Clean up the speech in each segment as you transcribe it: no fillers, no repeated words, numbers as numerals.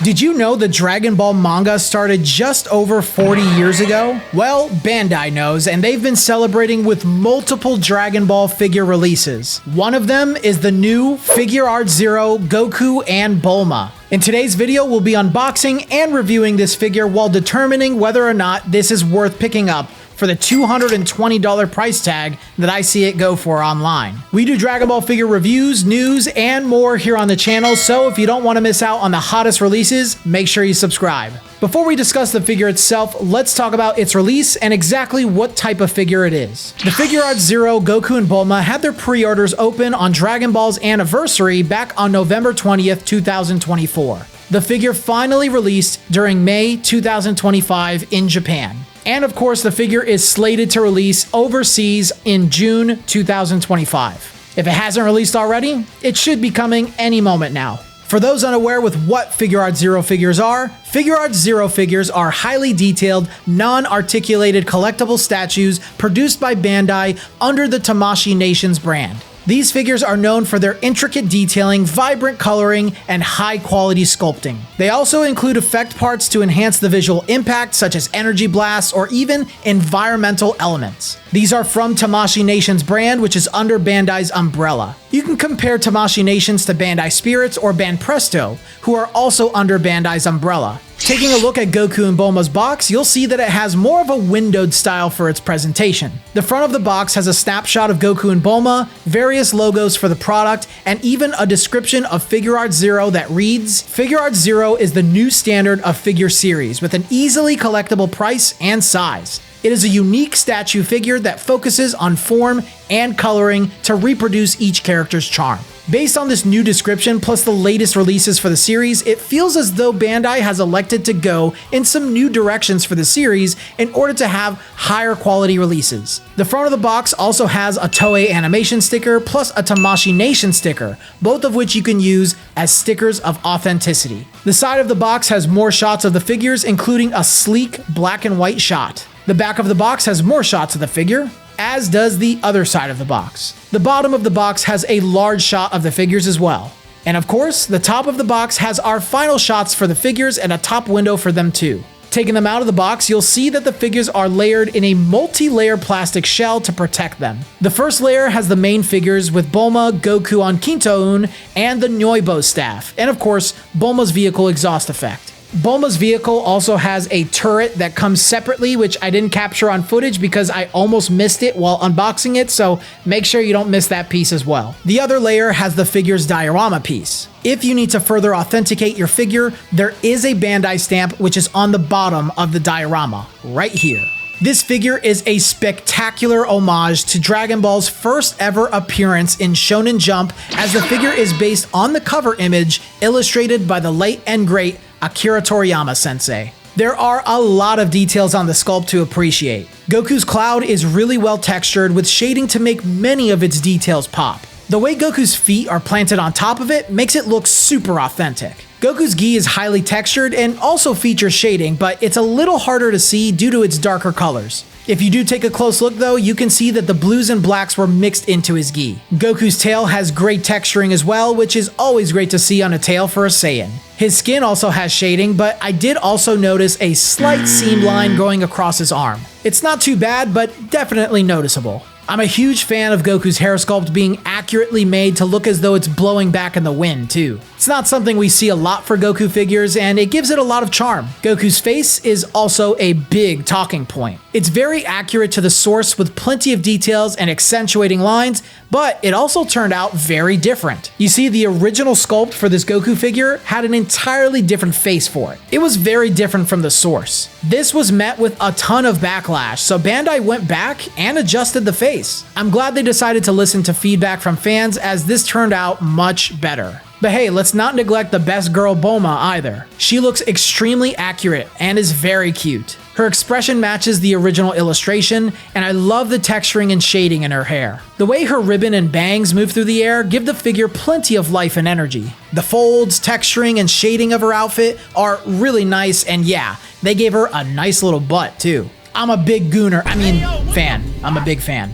Did you know the Dragon Ball manga started just over 40 years ago? Well, Bandai knows, and they've been celebrating with multiple Dragon Ball figure releases. One of them is the new Figuarts Zero Goku and Bulma. In today's video, we'll be unboxing and reviewing this figure while determining whether or not this is worth picking up for the $220 price tag that I see it go for online. We do Dragon Ball figure reviews, news, and more here on the channel, so if you don't want to miss out on the hottest releases, make sure you subscribe. Before we discuss the figure itself, let's talk about its release and exactly what type of figure it is. The Figuarts Zero Goku and Bulma had their pre-orders open on Dragon Ball's anniversary back on November 20th, 2024. The figure finally released during May 2025 in Japan. And of course, the figure is slated to release overseas in June 2025. If it hasn't released already, it should be coming any moment now. For those unaware with what Figuarts Zero figures are figures are highly detailed, non-articulated collectible statues produced by Bandai under the Tamashii Nations brand. These figures are known for their intricate detailing, vibrant coloring, and high-quality sculpting. They also include effect parts to enhance the visual impact, such as energy blasts or even environmental elements. These are from Tamashii Nations brand, which is under Bandai's umbrella. You can compare Tamashii Nations to Bandai Spirits or Banpresto, who are also under Bandai's umbrella. Taking a look at Goku and Bulma's box, you'll see that it has more of a windowed style for its presentation. The front of the box has a snapshot of Goku and Bulma, various logos for the product, and even a description of Figuarts Zero that reads, Figuarts Zero is the new standard of figure series with an easily collectible price and size. It is a unique statue figure that focuses on form and coloring to reproduce each character's charm. Based on this new description plus the latest releases for the series, it feels as though Bandai has elected to go in some new directions for the series in order to have higher quality releases. The front of the box also has a Toei animation sticker plus a Tamashii Nation sticker, both of which you can use as stickers of authenticity. The side of the box has more shots of the figures, including a sleek black and white shot. The back of the box has more shots of the figure, as does the other side of the box. The bottom of the box has a large shot of the figures as well. And of course, the top of the box has our final shots for the figures and a top window for them too. Taking them out of the box, you'll see that the figures are layered in a multi-layer plastic shell to protect them. The first layer has the main figures with Bulma, Goku on Kinto-un, and the Nyoibo staff, and of course, Bulma's vehicle exhaust effect. Bulma's vehicle also has a turret that comes separately, which I didn't capture on footage because I almost missed it while unboxing it, so make sure you don't miss that piece as well. The other layer has the figure's diorama piece. If you need to further authenticate your figure, there is a Bandai stamp which is on the bottom of the diorama, right here. This figure is a spectacular homage to Dragon Ball's first ever appearance in Shonen Jump, as the figure is based on the cover image illustrated by the late and great Akira Toriyama sensei. There are a lot of details on the sculpt to appreciate. Goku's cloud is really well textured with shading to make many of its details pop. The way Goku's feet are planted on top of it makes it look super authentic. Goku's gi is highly textured and also features shading, but it's a little harder to see due to its darker colors. If you do take a close look though, you can see that the blues and blacks were mixed into his gi. Goku's tail has great texturing as well, which is always great to see on a tail for a Saiyan. His skin also has shading, but I did also notice a slight seam line going across his arm. It's not too bad, but definitely noticeable. I'm a huge fan of Goku's hair sculpt being accurately made to look as though it's blowing back in the wind too. It's not something we see a lot for Goku figures, and it gives it a lot of charm. Goku's face is also a big talking point. It's very accurate to the source with plenty of details and accentuating lines, but it also turned out very different. You see, the original sculpt for this Goku figure had an entirely different face for it. It was very different from the source. This was met with a ton of backlash, so Bandai went back and adjusted the face. I'm glad they decided to listen to feedback from fans, as this turned out much better. But hey, let's not neglect the best girl Bulma either. She looks extremely accurate and is very cute. Her expression matches the original illustration, and I love the texturing and shading in her hair. The way her ribbon and bangs move through the air give the figure plenty of life and energy. The folds, texturing, and shading of her outfit are really nice, and yeah, they gave her a nice little butt too. I'm a big fan. I'm a big fan.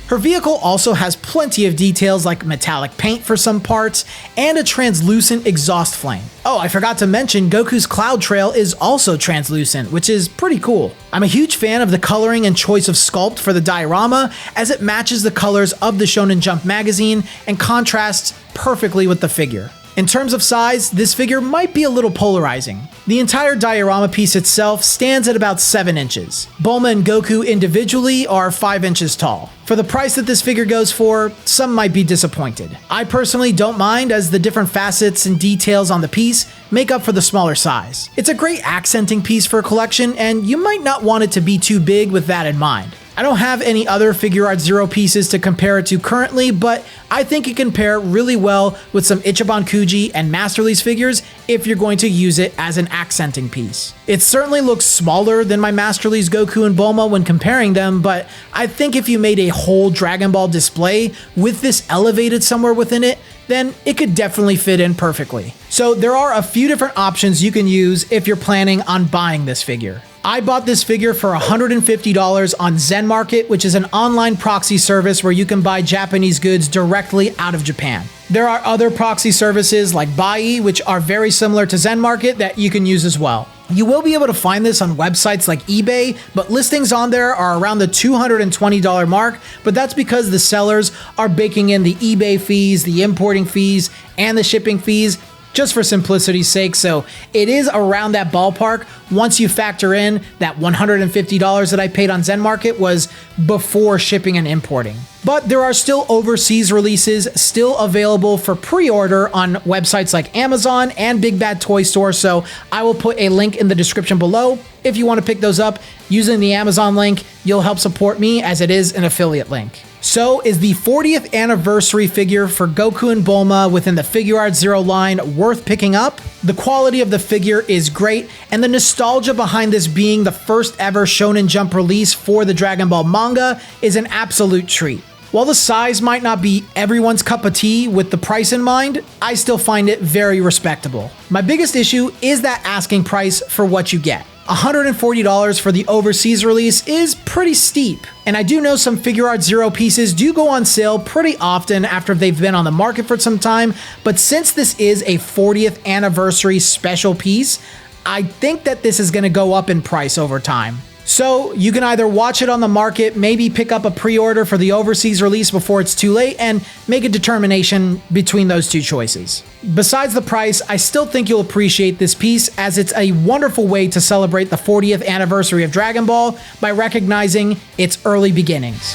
Her vehicle also has plenty of details like metallic paint for some parts and a translucent exhaust flame. Oh, I forgot to mention Goku's cloud trail is also translucent, which is pretty cool. I'm a huge fan of the coloring and choice of Sculpt for the diorama, as it matches the colors of the Shonen Jump magazine and contrasts perfectly with the figure. In terms of size, this figure might be a little polarizing. The entire diorama piece itself stands at about 7 inches. Bulma and Goku individually are 5 inches tall. For the price that this figure goes for, some might be disappointed. I personally don't mind, as the different facets and details on the piece make up for the smaller size. It's a great accenting piece for a collection, and you might not want it to be too big with that in mind. I don't have any other Figuarts Zero pieces to compare it to currently, but I think it can pair really well with some Ichiban Kuji and Master Lee's figures if you're going to use it as an accenting piece. It certainly looks smaller than my Master Lee's Goku and Bulma when comparing them, but I think if you made a whole Dragon Ball display with this elevated somewhere within it, then it could definitely fit in perfectly. So there are a few different options you can use if you're planning on buying this figure. I bought this figure for $150 on Zen Market, which is an online proxy service where you can buy Japanese goods directly out of Japan. There are other proxy services like Bai, which are very similar to Zen Market, that you can use as well. You will be able to find this on websites like eBay, but listings on there are around the $220 mark, but that's because the sellers are baking in the eBay fees, the importing fees, and the shipping fees, just for simplicity's sake. So it is around that ballpark once you factor in that $150 that I paid on Zen Market was before shipping and importing. But there are still overseas releases still available for pre-order on websites like Amazon and Big Bad Toy Store, so I will put a link in the description below. If you want to pick those up using the Amazon link, you'll help support me, as it is an affiliate link. So, is the 40th anniversary figure for Goku and Bulma within the Figuarts Zero line worth picking up? The quality of the figure is great, and the nostalgia behind this being the first ever Shonen Jump release for the Dragon Ball manga is an absolute treat. While the size might not be everyone's cup of tea with the price in mind, I still find it very respectable. My biggest issue is that asking price for what you get. $140 for the overseas release is pretty steep, and I do know some Figuarts Zero pieces do go on sale pretty often after they've been on the market for some time, but since this is a 40th anniversary special piece, I think that this is going to go up in price over time. So you can either watch it on the market, maybe pick up a pre-order for the overseas release before it's too late, and make a determination between those two choices. Besides the price, I still think you'll appreciate this piece, as it's a wonderful way to celebrate the 40th anniversary of Dragon Ball by recognizing its early beginnings.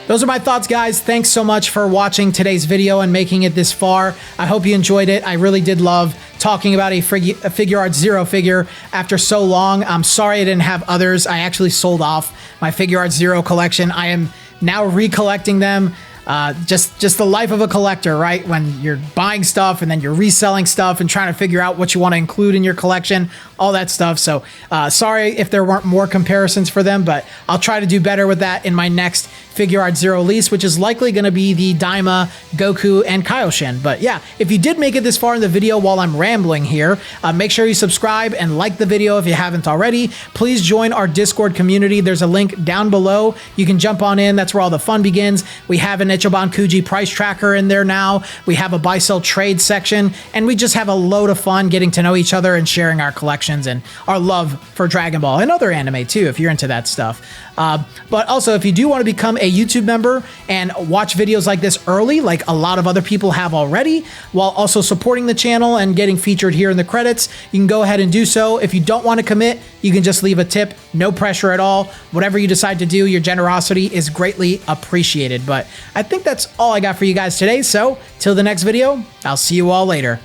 Those are my thoughts, guys. Thanks so much for watching today's video and making it this far. I hope you enjoyed it. I really did love talking about a Figuarts Zero figure after so long. I'm sorry I didn't have others. I actually sold off my Figuarts Zero collection. I am now recollecting them. Just the life of a collector, right? When you're buying stuff and then you're reselling stuff and trying to figure out what you want to include in your collection, all that stuff. So sorry if there weren't more comparisons for them, but I'll try to do better with that in my next Figuarts Zero release, which is likely going to be the Daima, Goku, and Kaioshin. But yeah, if you did make it this far in the video while I'm rambling here, make sure you subscribe and like the video if you haven't already. Please join our Discord community. There's a link down below. You can jump on in. That's where all the fun begins. We have an Ichiban Kuji price tracker in there now. We have a buy-sell trade section, and we just have a load of fun getting to know each other and sharing our collections and our love for Dragon Ball and other anime too, if you're into that stuff. But also, if you do want to become a YouTube member and watch videos like this early, like a lot of other people have already, while also supporting the channel and getting featured here in the credits, you can go ahead and do so. If you don't want to commit, you can just leave a tip. No pressure at all. Whatever you decide to do, your generosity is greatly appreciated. But I think that's all I got for you guys today. So till the next video, I'll see you all later.